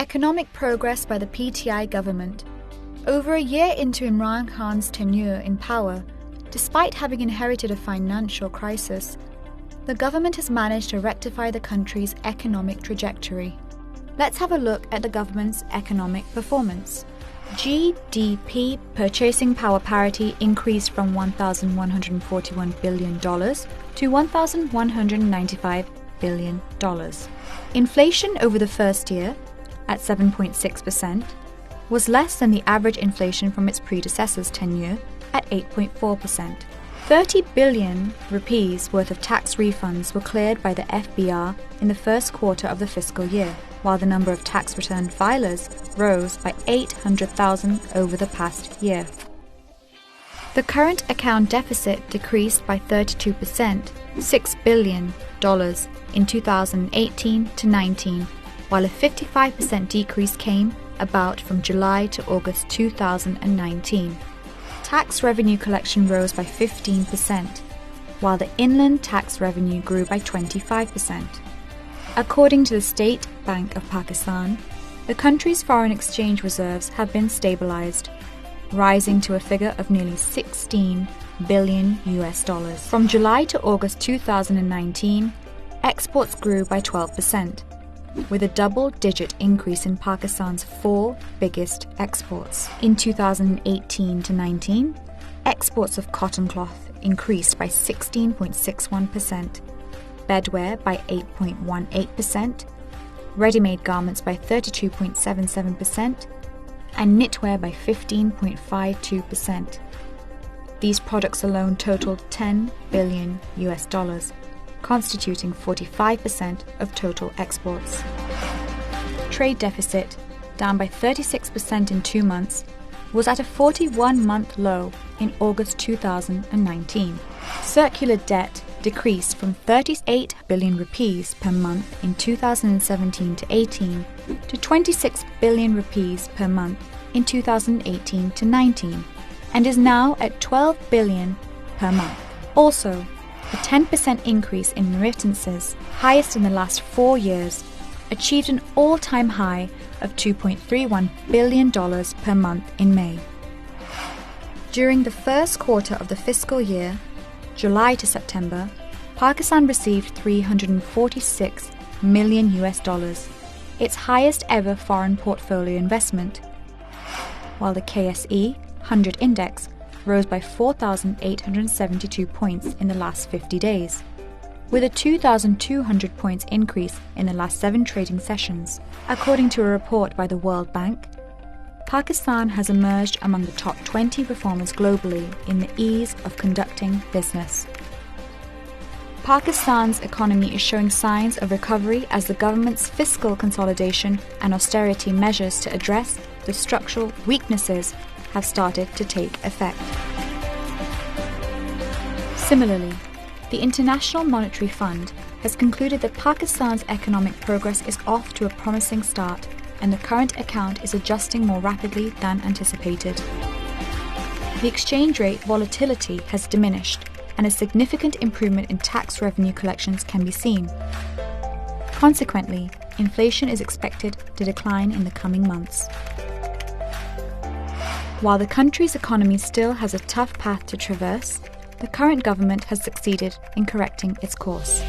Economic progress by the PTI government. Over a year into Imran Khan's tenure in power, despite having inherited a financial crisis, the government has managed to rectify the country's economic trajectory. Let's have a look at the government's economic performance. GDP purchasing power parity increased from $1,141 billion to $1,195 billion. Inflation over the first year, at 7.6%, was less than the average inflation from its predecessor's tenure at 8.4%. 30 billion rupees worth of tax refunds were cleared by the FBR in the first quarter of the fiscal year, while the number of tax return filers rose by 800,000 over the past year. The current account deficit decreased by 32%, $6 billion in 2018 to 19, while a 55% decrease came about from July to August 2019. Tax revenue collection rose by 15%, while the inland tax revenue grew by 25%. According to the State Bank of Pakistan, the country's foreign exchange reserves have been stabilized, rising to a figure of nearly $16 billion. From July to August 2019, exports grew by 12%, with a double-digit increase in Pakistan's four biggest exports. In 2018 to 19, exports of cotton cloth increased by 16.61%, bedwear by 8.18%, ready-made garments by 32.77%, and knitwear by 15.52%. These products alone totaled $10 billion, constituting 45% of total exports. Trade deficit, down by 36% in 2 months, was at a 41-month low in August 2019. Circular debt decreased from 38 billion rupees per month in 2017 to 18 to 26 billion rupees per month in 2018 to 19, and is now at 12 billion per month. Also, a 10% increase in remittances, highest in the last 4 years, achieved an all-time high of $2.31 billion per month in May. During the first quarter of the fiscal year, July to September, Pakistan received $346 million, its highest ever foreign portfolio investment, while the KSE 100 index rose by 4,872 points in the last 50 days, with a 2,200 points increase in the last 7 trading sessions. According to a report by the World Bank, Pakistan has emerged among the top 20 performers globally in the ease of conducting business. Pakistan's economy is showing signs of recovery as the government's fiscal consolidation and austerity measures to address the structural weaknesses have started to take effect. Similarly, the International Monetary Fund has concluded that Pakistan's economic progress is off to a promising start, and the current account is adjusting more rapidly than anticipated. The exchange rate volatility has diminished, and a significant improvement in tax revenue collections can be seen. Consequently, inflation is expected to decline in the coming months. While the country's economy still has a tough path to traverse, the current government has succeeded in correcting its course.